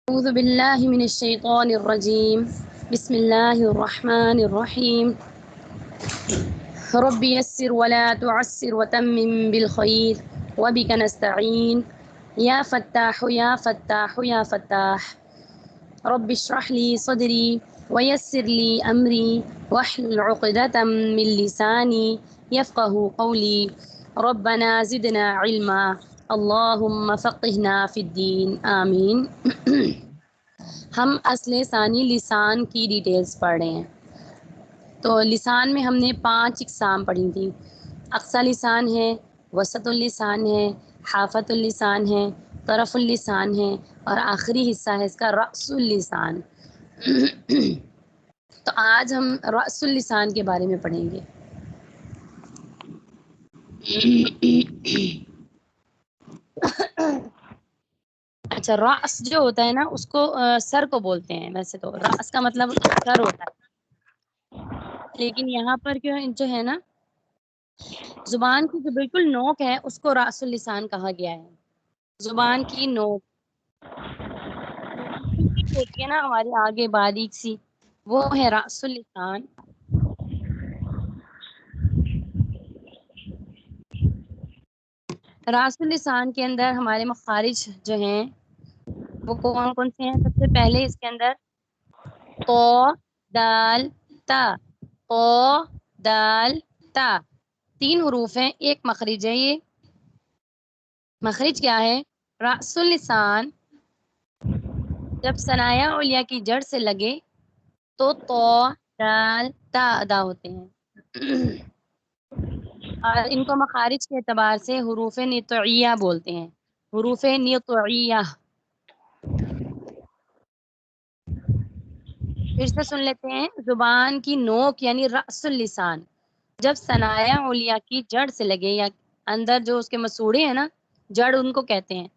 أعوذ بالله من الشيطان الرجيم بسم الله الرحمن الرحيم رب يسر ولا تعسر وتمم بالخير وبك نستعين يا فتاح يا فتاح يا فتاح رب اشرح لي صدري ويسر لي أمري واحلل عقدة من لساني يفقه قولي ربنا زدنا علما اللهم فقهنا في الدين آمین۔ ہم اصل ثانی لسان کی ڈیٹیلز پڑھ رہے ہیں۔ تو لسان میں ہم نے 5 اقسام پڑھی تھی۔ اقصی لسان ہے، وسط اللسان ہے، حافت اللسان ہے، طرف اللسان ہے، اور آخری حصہ ہے اس کا رأس اللسان۔ تو آج ہم رأس اللسان کے بارے میں پڑھیں گے۔ اچھا، رأس جو ہوتا ہے نا اس کو سر کو بولتے ہیں۔ ویسے تو رأس کا مطلب سر ہوتا ہے، لیکن یہاں پر جو ہے نا زبان کی جو بالکل نوک ہے اس کو رأس اللسان کہا گیا ہے۔ زبان کی نوک ہوتی ہے نا ہماری آگے باریک سی، وہ ہے رأس اللسان۔ رأس اللسان کے اندر ہمارے مخارج جو ہیں وہ کون کون سے ہیں؟ سب سے پہلے اس کے اندر تو، دال، تا، تو، دال، تا، 3 حروف ہیں، ایک مخرج ہے۔ یہ مخرج کیا ہے؟ رأس اللسان جب ثنایا علیہ کی جڑ سے لگے تو دال، تا ادا ہوتے ہیں، اور ان کو مخارج کے اعتبار سے حروف نطعیہ بولتے ہیں۔ حروف نطعیہ پھر سے سن لیتے ہیں۔ زبان کی نوک یعنی رأس اللسان جب ثنایا علیہ کی جڑ سے لگے، یا اندر جو اس کے مسوڑے ہیں نا، جڑ ان کو کہتے ہیں،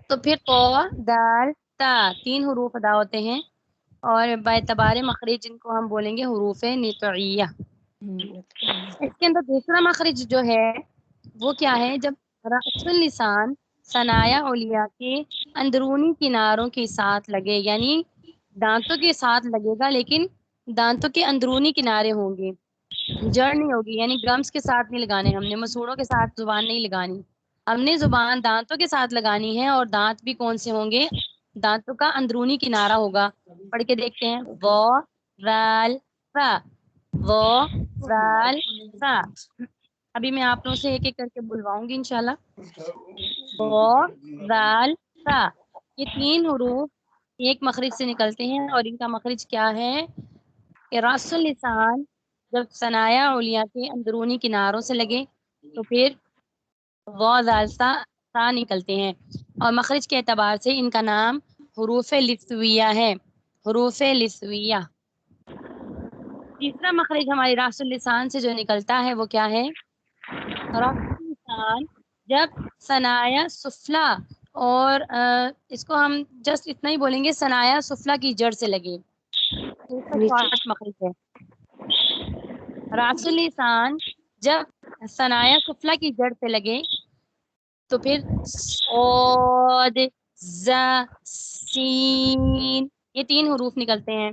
تو پھر تو، دال، تا 3 حروف ادا ہوتے ہیں، اور باعتبار مخرج ان کو ہم بولیں گے حروف نطعیہ۔ اس کے اندر دوسرا مخرج جو ہے وہ کیا ہے؟ جب رأس اللسان ثنایا علیہ کے اندرونی کناروں کے ساتھ لگے، یعنی دانتوں کے ساتھ لگے گا لیکن دانتوں کے اندرونی کنارے ہوں گے، جڑ نہیں ہوگی، یعنی گمس کے ساتھ نہیں لگانے ہم نے، مسوڑوں کے ساتھ زبان نہیں لگانی، ہم نے زبان دانتوں کے ساتھ لگانی ہے، اور دانت بھی کون سے ہوں گے؟ دانتوں کا اندرونی کنارہ ہوگا۔ پڑھ کے دیکھتے ہیں، و، رال، را، و، رال، را۔ ابھی میں آپ لوگوں سے ایک ایک کر کے بلواؤں گی انشاءاللہ۔ و، رال، را، یہ 3 حروف ایک مخرج سے نکلتے ہیں، اور ان کا مخرج کیا ہے کہ رأس اللسان جب ثنایا علیہ کے اندرونی کناروں سے لگے تو پھر و، زال، تا نکلتے ہیں، اور مخرج کے اعتبار سے ان کا نام حروف لثویہ ہے۔ حروف لثویہ۔ تیسرا مخرج ہماری رأس اللسان سے جو نکلتا ہے وہ کیا ہے؟ رأس اللسان جب ثنایا سفلا، اور اس کو ہم جسٹ اتنا ہی بولیں گے، ثنایا سفلا کی جڑ سے لگے، تو اس کا شارٹ مخرج ہے۔ رأس اللسان جب ثنایا سفلا کی جڑ سے لگے تو پھر صاد، ز، سین، یہ 3 حروف نکلتے ہیں۔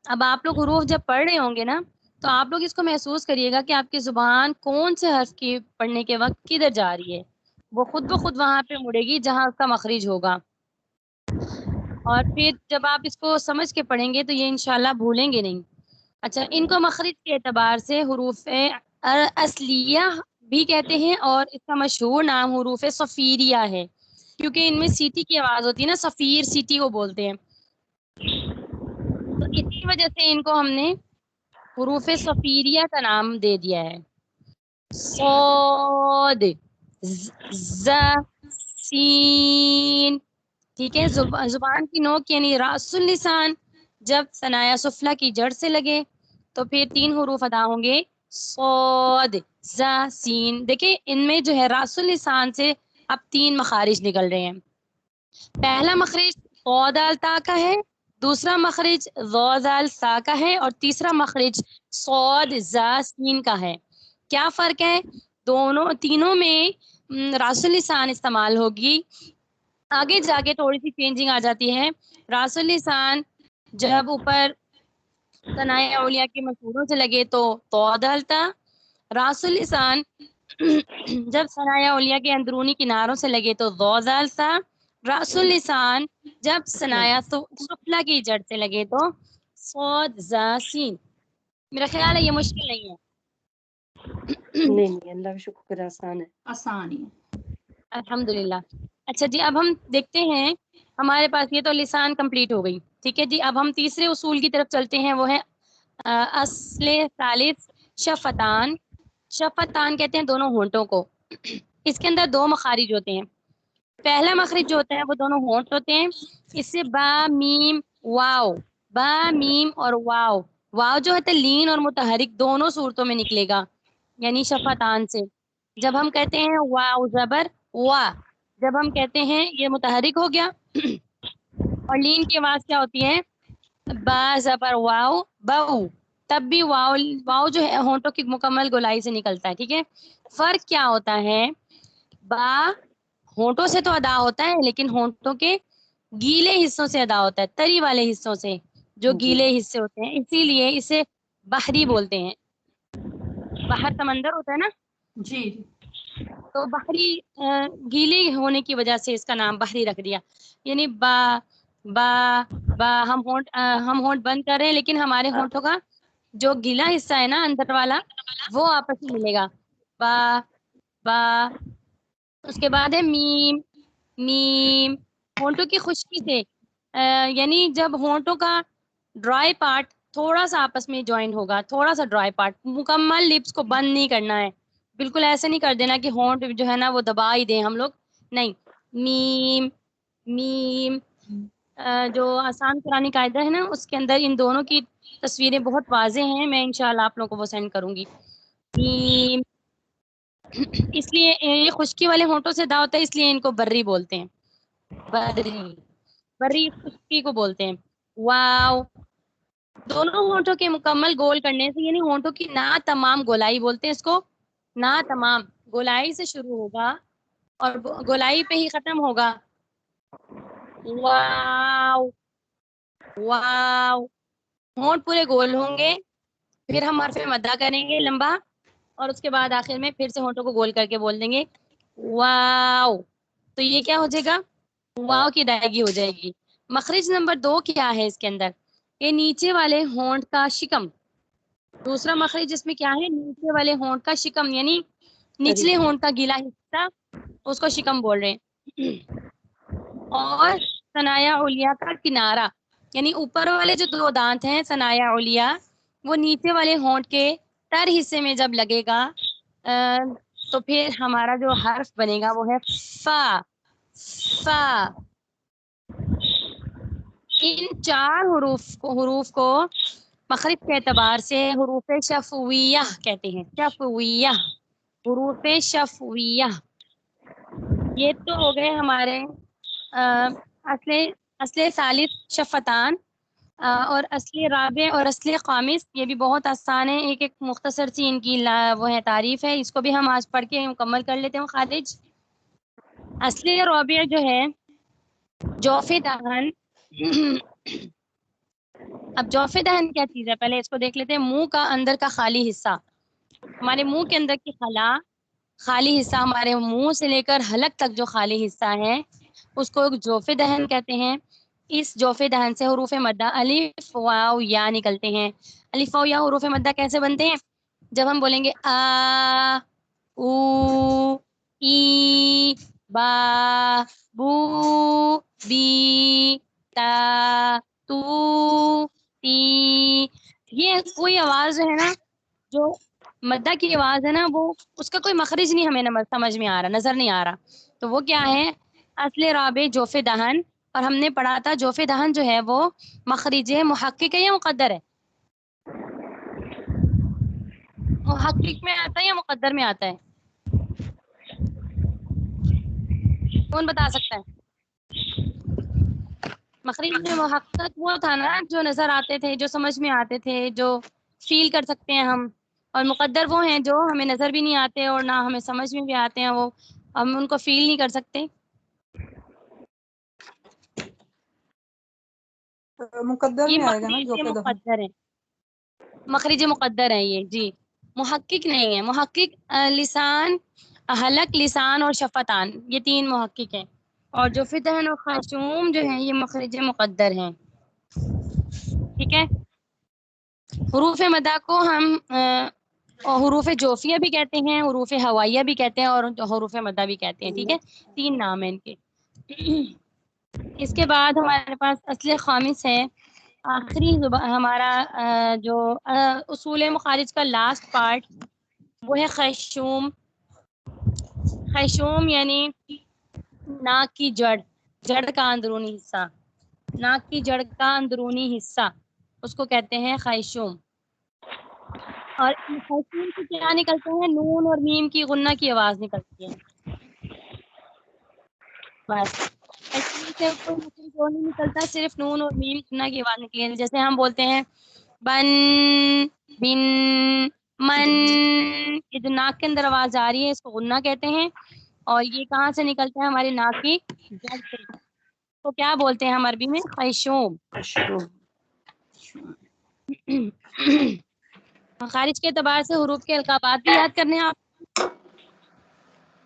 اب آپ لوگ حروف جب پڑھ رہے ہوں گے نا تو آپ لوگ اس کو محسوس کریے گا کہ آپ کی زبان کون سے حرف کی پڑھنے کے وقت کدھر جا رہی ہے، وہ خود بخود وہاں پہ مڑے گی جہاں اس کا مخرج ہوگا، اور پھر جب آپ اس کو سمجھ کے پڑھیں گے تو یہ انشاءاللہ بھولیں گے نہیں۔ اچھا، ان کو مخرج کے اعتبار سے حروف اصلیہ بھی کہتے ہیں، اور اس کا مشہور نام حروف صفیریہ ہے، کیونکہ ان میں سیٹی کی آواز ہوتی ہے نا، صفیر سیٹی کو بولتے ہیں، تو اسی وجہ سے ان کو ہم نے حروف صفیریہ کا نام دے دیا ہے۔ صاد، ز، سین، ٹھیک ہے۔ زبان کی نوک یعنی رأس اللسان جب ثنایا سفلا کی جڑ سے لگے تو پھر 3 حروف ادا ہوں گے، صاد، ز، سین۔ دیکھیں ان میں جو ہے رأس اللسان سے اب 3 مخارج نکل رہے ہیں۔ پہلا مخرج تو، دال، تا کا ہے، دوسرا مخرج ذو، زال، سا کا ہے، اور تیسرا مخرج صاد، ز، سین کا ہے۔ کیا فرق ہے؟ تینوں میں رأس اللسان استعمال ہوگی، آگے جا کے تھوڑی سی چینجنگ آ جاتی ہے. راس اللسان جب اوپر ثنائے اولیاء کے مسوروں سے لگے تو ڈالتا. راس اللسان جب ثنائے اولیاء کے اندرونی کناروں سے لگے تو ضو ڈالتا. راس اللسان جب ثنایا سفلا کی جڑ سے لگے تو صاد ذا سین. میرا خیال ہے یہ مشکل نہیں ہے. نہیں اللہ کا شکر آسان ہے. آسان ہی. الحمدللہ. اچھا جی اب ہم دیکھتے ہیں ہمارے پاس یہ تو لسان کمپلیٹ ہو گئی. ٹھیک ہے جی اب ہم تیسرے اصول کی طرف چلتے ہیں وہ ہے اصل ثالث شفتان. شفتان کہتے ہیں دونوں ہونٹوں کو. اس کے اندر دو مخارج ہوتے ہیں. پہلا مخرج جو ہوتا ہے وہ دونوں ہونٹ ہوتے ہیں. اس سے با میم واو. با میم اور واو. واو جو ہے لین اور متحرک دونوں صورتوں میں نکلے گا یعنی شفتان سے. جب ہم کہتے ہیں واو زبر وا, جب ہم کہتے ہیں یہ متحرک ہو گیا. اور لین کی آواز کیا ہوتی ہے با زبر واو بو, تب بھی واو جو ہے ہونٹوں کی مکمل گولائی سے نکلتا ہے. ٹھیک ہے. فرق کیا ہوتا ہے با ہونٹوں سے تو ادا ہوتا ہے لیکن ہونٹوں کے گیلے حصوں سے ادا ہوتا ہے, تری والے حصوں سے جو گیلے حصے ہوتے ہیں, اسی لیے اسے بحری بولتے ہیں. باہر سمندر ہوتا ہے نا جی تو بحری گیلے ہونے کی وجہ سے اس کا نام بحری رکھ دیا. یعنی با با با ہم ہونٹ بند کر رہے ہیں لیکن ہمارے ہونٹوں کا جو گیلا حصہ ہے نا اندر والا وہ آپس میں ملے گا با با. اس کے بعد ہے میم. میم ہونٹوں کی خشکی سے یعنی جب ہونٹوں کا ڈرائی پارٹ تھوڑا سا آپس میں جوائن ہوگا, تھوڑا سا ڈرائی پارٹ, مکمل لپس کو بند نہیں کرنا ہے. بالکل ایسے نہیں کر دینا کہ ہونٹ جو ہے نا وہ دبا ہی دیں ہم لوگ, نہیں. میم میم جو آسان قرآنی قاعدہ ہے نا اس کے اندر ان دونوں کی تصویریں بہت واضح ہیں. میں انشاءاللہ آپ لوگوں کو وہ سینڈ کروں گی. میم اس لیے یہ خشکی والے ہونٹوں سے ادا ہوتا ہے اس لیے ان کو برری بولتے ہیں. برری برری خشکی کو بولتے ہیں. واو دونوں ہونٹوں کے مکمل گول کرنے سے یعنی ہونٹوں کی نا تمام گولائی بولتے ہیں اس کو. نا تمام گولائی سے شروع ہوگا اور گولائی پہ ہی ختم ہوگا. واو واو ہونٹ پورے گول ہوں گے, پھر ہم حرف مدہ کریں گے لمبا اور اس کے بعد آخر میں پھر سے ہونٹوں کو گول کر کے بول دیں گے واو. تو یہ کیا ہو جائے گا واو کی ادائیگی ہو جائے گی. مخرج نمبر 2 کیا ہے اس کے اندر, یہ نیچے والے ہونٹ کا شکم. دوسرا مخرج جس میں کیا ہے نیچے والے ہونٹ کا شکم یعنی نچلے ہونٹ کا گیلا حصہ اس کو شکم بول رہے ہیں. اور ثنایا اولیاء کا کنارہ یعنی اوپر والے جو 2 دانت ہیں ثنایا اولیاء وہ نیچے والے ہونٹ کے تر حصے میں جب لگے گا تو پھر ہمارا جو حرف بنے گا وہ ہے فا. فا ان 4 حروف کو مخرج کے اعتبار سے حروف شفویہ کہتے ہیں. شفویہ حروف شفویہ. یہ تو ہو گئے ہمارے اصل ثالث شفتان اور اصل رابع اور اصل خامس. یہ بھی بہت آسان ہے, ایک ایک مختصر سی ان کی وہ ہے تعریف ہے. اس کو بھی ہم آج پڑھ کے مکمل کر لیتے ہیں خارج. اصل رابع جو ہے جوف دہن. اب جوف دہن کیا چیز ہے پہلے اس کو دیکھ لیتے ہیں. منہ کا اندر کا خالی حصہ, ہمارے منہ کے اندر کی خالی حصہ, ہمارے منہ سے لے کر حلق تک جو خالی حصہ ہے اس کو جوف دہن کہتے ہیں. اس جوف دہن سے حروف مدہ الف واو یا نکلتے ہیں. الف واو یا حروف مدہ کیسے بنتے ہیں جب ہم بولیں گے آ او ای با بو بی تا تو تی. یہ کوئی آواز جو ہے نا جو مدہ کی آواز ہے نا وہ اس کا کوئی مخرج نہیں ہمیں سمجھ میں آ رہا, نظر نہیں آ رہا. تو وہ کیا ہے اصل رابع جوف دہن. اور ہم نے پڑھا تھا جوف دہن جو ہے وہ مخرج محقق ہے یا مقدر ہے؟ محقق میں آتا ہے یا مقدر میں آتا ہے؟ کون بتا سکتا ہے؟ مخرج میں محقق وہ تھا نا جو نظر آتے تھے, جو سمجھ میں آتے تھے, جو فیل کر سکتے ہیں ہم. اور مقدر وہ ہیں جو ہمیں نظر بھی نہیں آتے اور نہ ہمیں سمجھ میں بھی آتے ہیں, وہ ہم ان کو فیل نہیں کر سکتے. مقدر یہ میں آئے گا نا جو مخرج کہ دفعہ. مقدر ہے، مخرج مقدر ہے یہ جی، محقق نہیں ہے. محقق لسان، حلق، لسان اور شفتان، یہ 3 محقق ہیں. اور جو فتحن اور خشوم جو ہیں یہ مخرج مقدر ہیں. ٹھیک ہے. حروف مدہ کو ہم حروف جوفیہ بھی کہتے ہیں، حروف ہوائیہ بھی کہتے ہیں، اور حروف مدہ بھی کہتے ہیں. ٹھیک ہے، 3 نام ہیں ان کے. اس کے بعد ہمارے پاس اصل خامس ہے، آخری ہمارا جو اصول مخارج کا لاسٹ پارٹ وہ ہے خیشوم. خیشوم یعنی ناک کی جڑ، جڑ کا اندرونی حصہ، ناک کی جڑ کا اندرونی حصہ اس کو کہتے ہیں خیشوم. اور خیشوم سے کیا نکلتا ہے؟ نون اور میم کی غنہ کی آواز نکلتی ہے. بس خیشوم سے کوئی مخرج اور نہیں نکلتا، صرف نون اور میم غنہ کی آواز نکلتی ہے. جیسے ہم بولتے ہیں بن، بن، من، یہ جو ناک کے اندر آواز آ رہی ہے اس کو غنہ کہتے ہیں. اور یہ کہاں سے نکلتا ہے؟ ہماری ناک کی جڑ سے. تو کیا بولتے ہیں ہم عربی میں؟ خیشوم. خارج کے اعتبار سے حروف کے القابات بھی یاد کرنے ہیں آپ.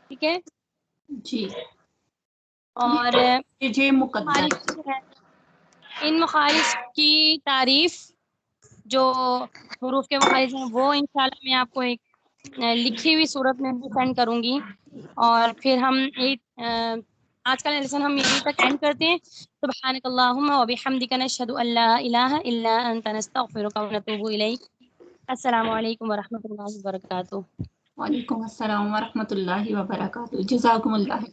ٹھیک ہے جی. اور یہ مقدر مخارج جو ہے، ان مخارج کی تعریف جو حروف کے مخارج ہیں وہ انشاءاللہ میں آپ کو ایک لکھی ہوئی صورت میں بھی سینڈ کروں گی. اور پھر ہم ایک آج کا لیسن ہم یہیں تک اینڈ کرتے ہیں. سبحانک اللہم و بحمدک نشہد ان لا الہ الا انت نستغفرک و نتوب الیک. السلام علیکم ورحمۃ اللہ وبرکاتہ. وعلیکم السلام ورحمۃ اللہ وبرکاتہ. جزاکم اللہ.